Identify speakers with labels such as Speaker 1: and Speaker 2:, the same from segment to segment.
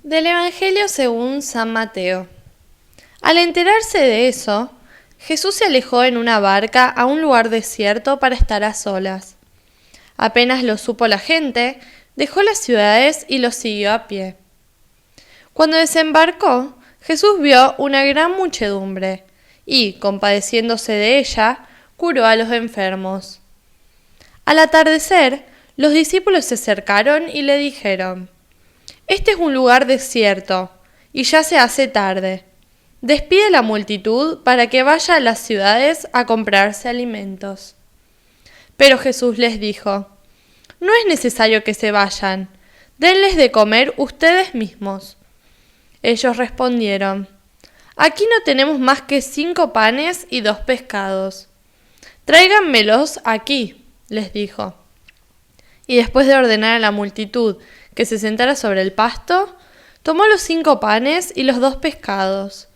Speaker 1: Del Evangelio según San Mateo. Al enterarse de eso, Jesús se alejó en una barca a un lugar desierto para estar a solas. Apenas lo supo la gente, dejó las ciudades y los siguió a pie. Cuando desembarcó, Jesús vio una gran muchedumbre y, compadeciéndose de ella, curó a los enfermos. Al atardecer, los discípulos se acercaron y le dijeron: «Este es un lugar desierto, y ya se hace tarde. Despide a la multitud para que vaya a las ciudades a comprarse alimentos». Pero Jesús les dijo: «No es necesario que se vayan, denles de comer ustedes mismos». Ellos respondieron: «Aquí no tenemos más que 5 panes y 2 pescados». «Tráiganmelos aquí», les dijo. Y después de ordenar a la multitud que se sentara sobre el pasto, tomó los 5 panes y los 2 pescados,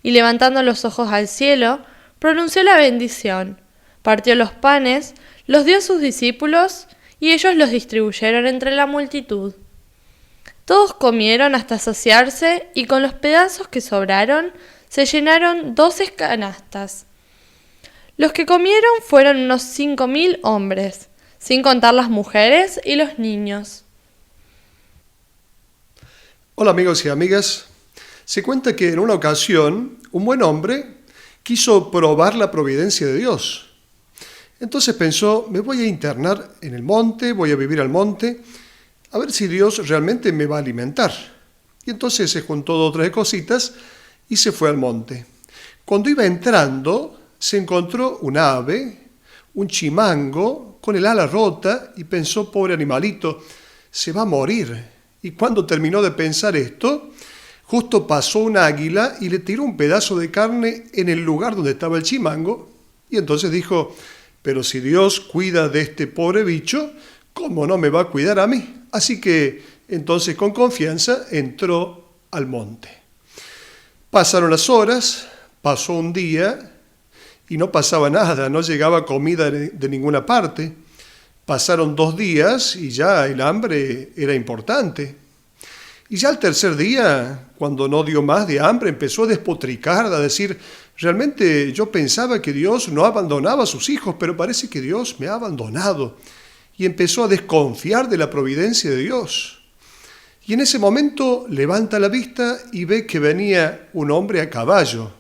Speaker 1: y levantando los ojos al cielo, pronunció la bendición, partió los panes, los dio a sus discípulos, y ellos los distribuyeron entre la multitud. Todos comieron hasta saciarse, y con los pedazos que sobraron, se llenaron 12 canastas. Los que comieron fueron unos 5.000 hombres, sin contar las mujeres y los niños.
Speaker 2: Hola amigos y amigas. Se cuenta que en una ocasión un buen hombre quiso probar la providencia de Dios. Entonces pensó: me voy a internar en el monte, voy a vivir al monte, a ver si Dios realmente me va a alimentar. Y entonces se juntó 2 o 3 cositas y se fue al monte. Cuando iba entrando, se encontró un ave, un chimango, con el ala rota, y pensó: pobre animalito, se va a morir. Y cuando terminó de pensar esto, justo pasó un águila y le tiró un pedazo de carne en el lugar donde estaba el chimango. Y entonces dijo: pero si Dios cuida de este pobre bicho, ¿cómo no me va a cuidar a mí? Así que entonces con confianza entró al monte. Pasaron las horas, pasó un día y no pasaba nada, no llegaba comida de ninguna parte. Pasaron 2 días y ya el hambre era importante. Y ya al tercer día, cuando no dio más de hambre, empezó a despotricar, a decir: realmente yo pensaba que Dios no abandonaba a sus hijos, pero parece que Dios me ha abandonado. Y empezó a desconfiar de la providencia de Dios. Y en ese momento levanta la vista y ve que venía un hombre a caballo.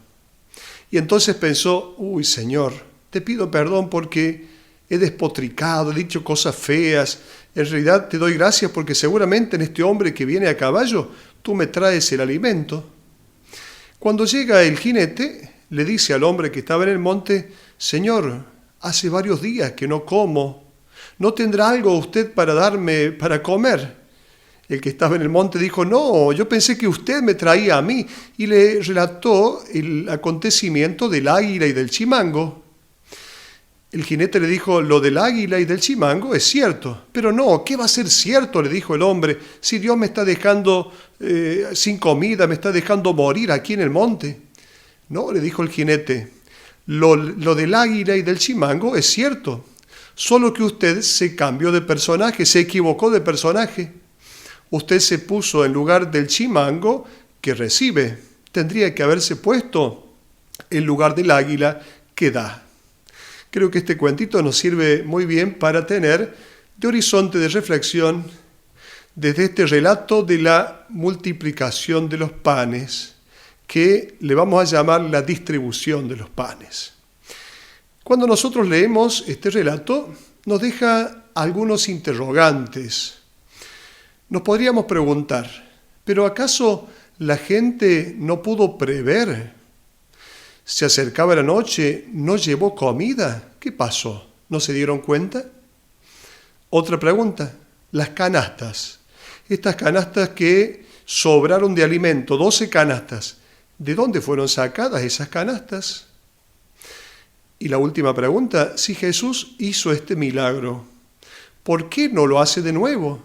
Speaker 2: Y entonces pensó: uy, Señor, te pido perdón porque he despotricado, he dicho cosas feas. En realidad te doy gracias porque seguramente en este hombre que viene a caballo tú me traes el alimento. Cuando llega el jinete, le dice al hombre que estaba en el monte: Señor, hace varios días que no como. ¿No tendrá algo usted para darme para comer? El que estaba en el monte dijo: no, yo pensé que usted me traía a mí. Y le relató el acontecimiento del águila y del chimango. El jinete le dijo: lo del águila y del chimango es cierto. Pero no, ¿qué va a ser cierto?, le dijo el hombre, si Dios me está dejando sin comida, me está dejando morir aquí en el monte. No, le dijo el jinete, lo del águila y del chimango es cierto, solo que usted se cambió de personaje, se equivocó de personaje. Usted se puso en lugar del chimango que recibe. Tendría que haberse puesto en lugar del águila que da. Creo que este cuentito nos sirve muy bien para tener de horizonte de reflexión desde este relato de la multiplicación de los panes, que le vamos a llamar la distribución de los panes. Cuando nosotros leemos este relato, nos deja algunos interrogantes. Nos podríamos preguntar, ¿pero acaso la gente no pudo prever? ¿Se acercaba la noche? ¿No llevó comida? ¿Qué pasó? ¿No se dieron cuenta? Otra pregunta, las canastas. Estas canastas que sobraron de alimento, 12 canastas. ¿De dónde fueron sacadas esas canastas? Y la última pregunta, si Jesús hizo este milagro, ¿por qué no lo hace de nuevo?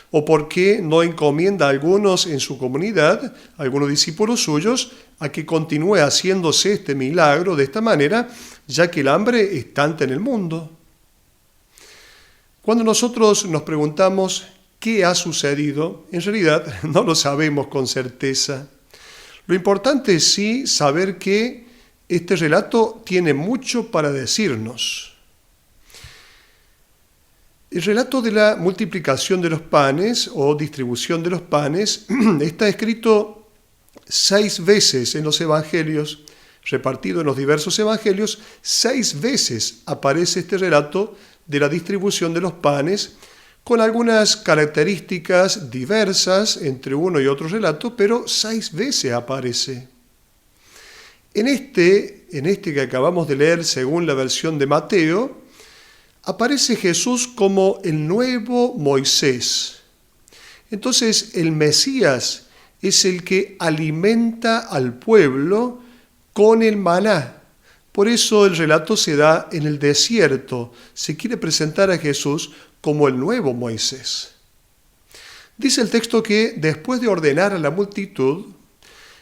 Speaker 2: ¿O por qué no encomienda a algunos en su comunidad, a algunos discípulos suyos, a que continúe haciéndose este milagro de esta manera, ya que el hambre es tanta en el mundo? Cuando nosotros nos preguntamos qué ha sucedido, en realidad no lo sabemos con certeza. Lo importante es sí saber que este relato tiene mucho para decirnos. El relato de la multiplicación de los panes o distribución de los panes está escrito 6 veces en los evangelios, repartido en los diversos evangelios. 6 veces aparece este relato de la distribución de los panes, con algunas características diversas entre uno y otro relato, pero 6 veces aparece. En este que acabamos de leer según la versión de Mateo, aparece Jesús como el nuevo Moisés. Entonces el Mesías es el que alimenta al pueblo con el maná. Por eso el relato se da en el desierto. Se quiere presentar a Jesús como el nuevo Moisés. Dice el texto que después de ordenar a la multitud,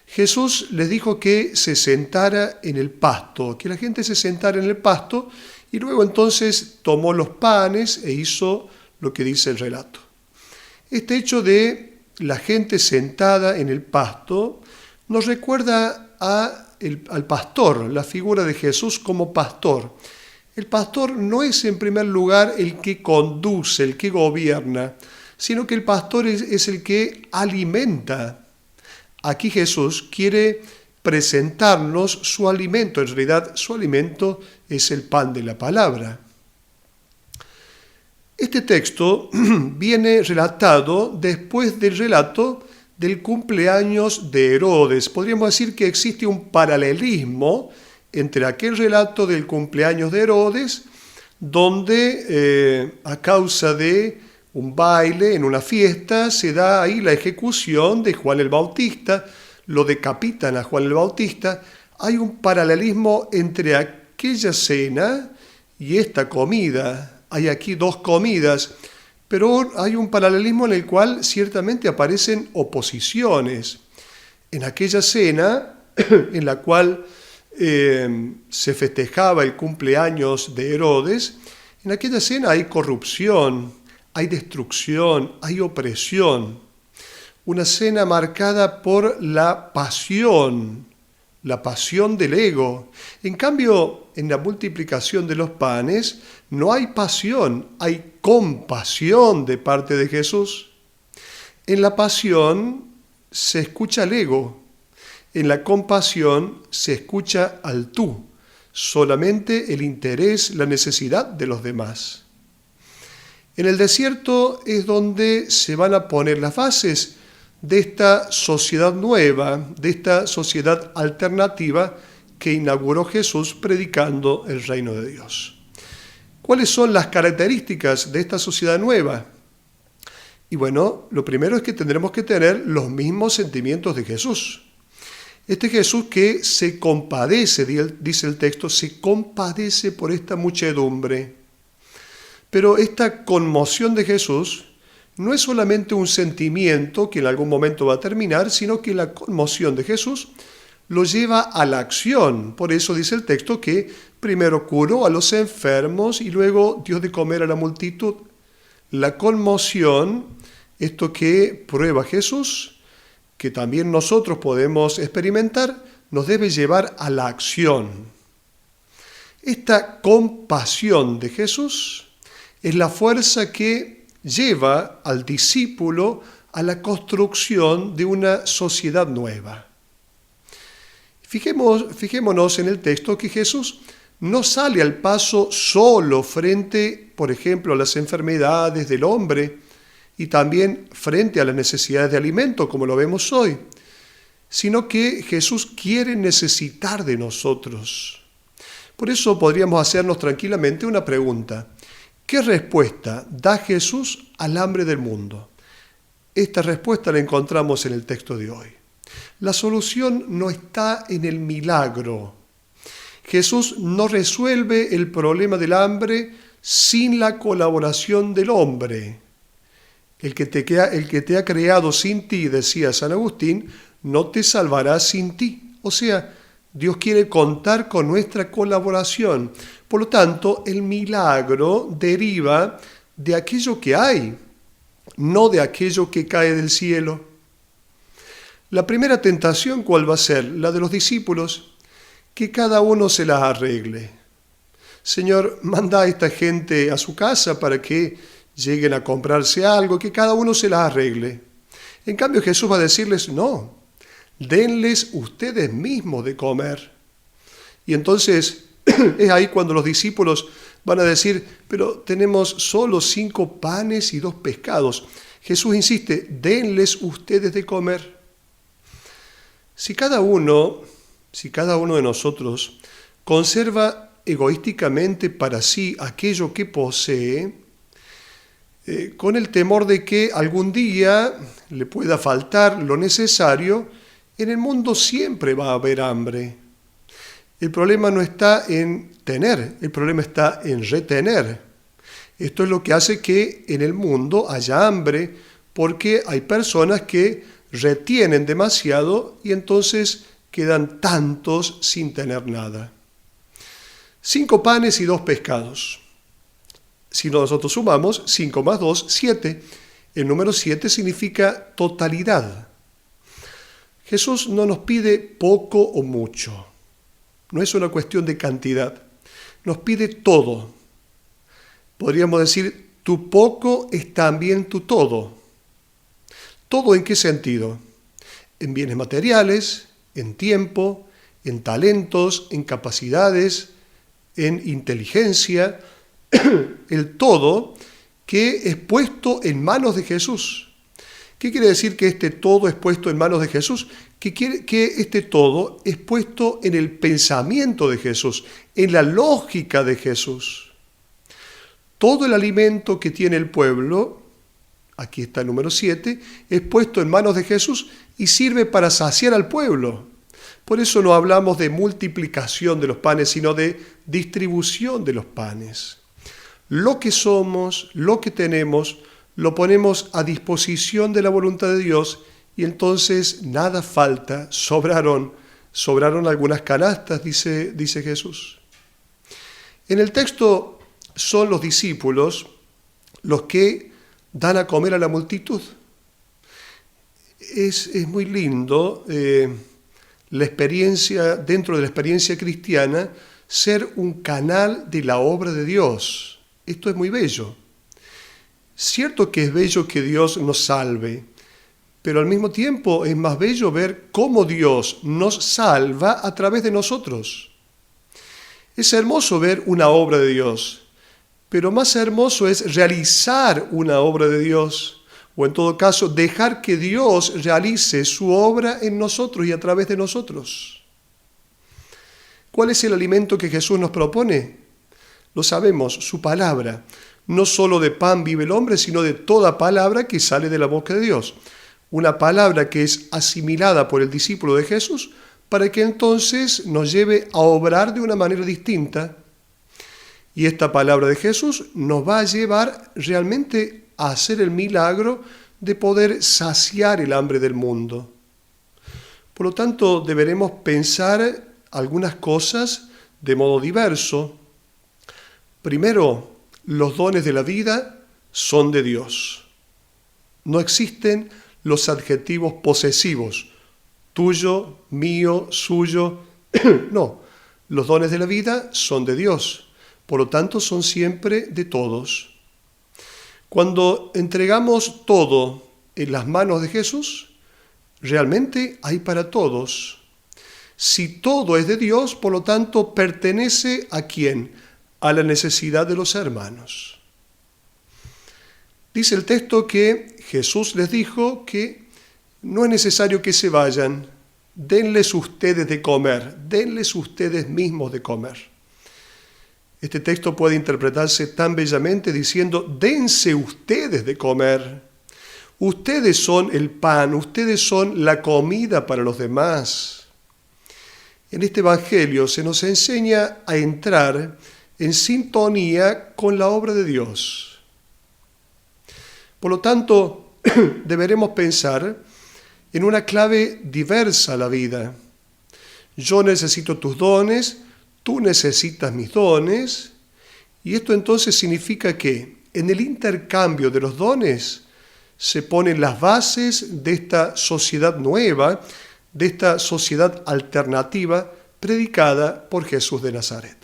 Speaker 2: Jesús les dijo que se sentara en el pasto, que la gente se sentara en el pasto, y luego entonces tomó los panes e hizo lo que dice el relato. Este hecho de la gente sentada en el pasto nos recuerda al pastor, la figura de Jesús como pastor. El pastor no es en primer lugar el que conduce, el que gobierna, sino que el pastor es el que alimenta. Aquí Jesús quiere presentarnos su alimento. En realidad, su alimento es el pan de la palabra. Este texto viene relatado después del relato del cumpleaños de Herodes. Podríamos decir que existe un paralelismo entre aquel relato del cumpleaños de Herodes, donde a causa de un baile en una fiesta se da ahí la ejecución de Juan el Bautista, lo decapitan a Juan el Bautista. Hay un paralelismo entre aquella cena y esta comida. Hay aquí 2 comidas, pero hay un paralelismo en el cual ciertamente aparecen oposiciones. En aquella cena, en la cual se festejaba el cumpleaños de Herodes, en aquella cena hay corrupción, hay destrucción, hay opresión. Una cena marcada por la pasión del ego. En cambio, en la multiplicación de los panes no hay pasión, hay compasión de parte de Jesús. En la pasión se escucha el ego, en la compasión se escucha al tú, solamente el interés, la necesidad de los demás. En el desierto es donde se van a poner las bases de esta sociedad nueva, de esta sociedad alternativa que inauguró Jesús predicando el reino de Dios. ¿Cuáles son las características de esta sociedad nueva? Y bueno, lo primero es que tendremos que tener los mismos sentimientos de Jesús. Este Jesús que se compadece, dice el texto, se compadece por esta muchedumbre. Pero esta conmoción de Jesús no es solamente un sentimiento que en algún momento va a terminar, sino que la conmoción de Jesús lo lleva a la acción. Por eso dice el texto que primero curó a los enfermos y luego dio de comer a la multitud. La conmoción, esto que prueba Jesús, que también nosotros podemos experimentar, nos debe llevar a la acción. Esta compasión de Jesús es la fuerza que lleva al discípulo a la construcción de una sociedad nueva. Fijémonos en el texto que Jesús no sale al paso solo frente, por ejemplo, a las enfermedades del hombre y también frente a las necesidades de alimento, como lo vemos hoy, sino que Jesús quiere necesitar de nosotros. Por eso podríamos hacernos tranquilamente una pregunta. ¿Qué respuesta da Jesús al hambre del mundo? Esta respuesta la encontramos en el texto de hoy. La solución no está en el milagro. Jesús no resuelve el problema del hambre sin la colaboración del hombre. El que te ha creado sin ti, decía San Agustín, no te salvará sin ti. O sea, Dios quiere contar con nuestra colaboración. Por lo tanto, el milagro deriva de aquello que hay. no de aquello que cae del cielo. La primera tentación, ¿cuál va a ser? La de los discípulos, que cada uno se las arregle. Señor, manda a esta gente a su casa para que lleguen a comprarse algo, que cada uno se las arregle. En cambio, Jesús va a decirles, no, denles ustedes mismos de comer. Y entonces es ahí cuando los discípulos van a decir, pero tenemos solo 5 panes y 2 pescados. Jesús insiste, denles ustedes de comer. Si cada uno de nosotros conserva egoísticamente para sí aquello que posee, con el temor de que algún día le pueda faltar lo necesario, en el mundo siempre va a haber hambre. El problema no está en tener, el problema está en retener. Esto es lo que hace que en el mundo haya hambre, porque hay personas que retienen demasiado y entonces quedan tantos sin tener nada. 5 panes y 2 pescados. Si nosotros sumamos 5 más 2, 7. El número 7 significa totalidad. Jesús no nos pide poco o mucho. No es una cuestión de cantidad. Nos pide todo. Podríamos decir, tu poco es también tu todo. ¿Todo en qué sentido? En bienes materiales, en tiempo, en talentos, en capacidades, en inteligencia. El todo que es puesto en manos de Jesús. ¿Qué quiere decir que este todo es puesto en manos de Jesús? Que este todo es puesto en el pensamiento de Jesús, en la lógica de Jesús. Todo el alimento que tiene el pueblo, aquí está el número 7, es puesto en manos de Jesús y sirve para saciar al pueblo. Por eso no hablamos de multiplicación de los panes, sino de distribución de los panes. Lo que somos, lo que tenemos, lo ponemos a disposición de la voluntad de Dios y entonces nada falta, sobraron algunas canastas, dice Jesús. En el texto son los discípulos los que dan a comer a la multitud. Es muy lindo la experiencia, dentro de la experiencia cristiana, ser un canal de la obra de Dios. Esto es muy bello. Cierto que es bello que Dios nos salve, pero al mismo tiempo es más bello ver cómo Dios nos salva a través de nosotros. Es hermoso ver una obra de Dios, pero más hermoso es realizar una obra de Dios, o en todo caso dejar que Dios realice su obra en nosotros y a través de nosotros. ¿Cuál es el alimento que Jesús nos propone? Lo sabemos, su palabra. No solo de pan vive el hombre, sino de toda palabra que sale de la boca de Dios. Una palabra que es asimilada por el discípulo de Jesús para que entonces nos lleve a obrar de una manera distinta. Y esta palabra de Jesús nos va a llevar realmente a hacer el milagro de poder saciar el hambre del mundo. Por lo tanto, deberemos pensar algunas cosas de modo diverso. Primero, los dones de la vida son de Dios. No existen los adjetivos posesivos, tuyo, mío, suyo. No, los dones de la vida son de Dios. Por lo tanto, son siempre de todos. Cuando entregamos todo en las manos de Jesús, realmente hay para todos. Si todo es de Dios, por lo tanto, pertenece ¿a quién? A la necesidad de los hermanos. Dice el texto que Jesús les dijo que no es necesario que se vayan, denles ustedes de comer, denles ustedes mismos de comer. Este texto puede interpretarse tan bellamente diciendo, dense ustedes de comer. Ustedes son el pan, ustedes son la comida para los demás. En este evangelio se nos enseña a entrar en sintonía con la obra de Dios. Por lo tanto, deberemos pensar en una clave diversa a la vida. Yo necesito tus dones, tú necesitas mis dones, y esto entonces significa que en el intercambio de los dones se ponen las bases de esta sociedad nueva, de esta sociedad alternativa predicada por Jesús de Nazaret.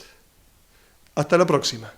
Speaker 2: Hasta la próxima.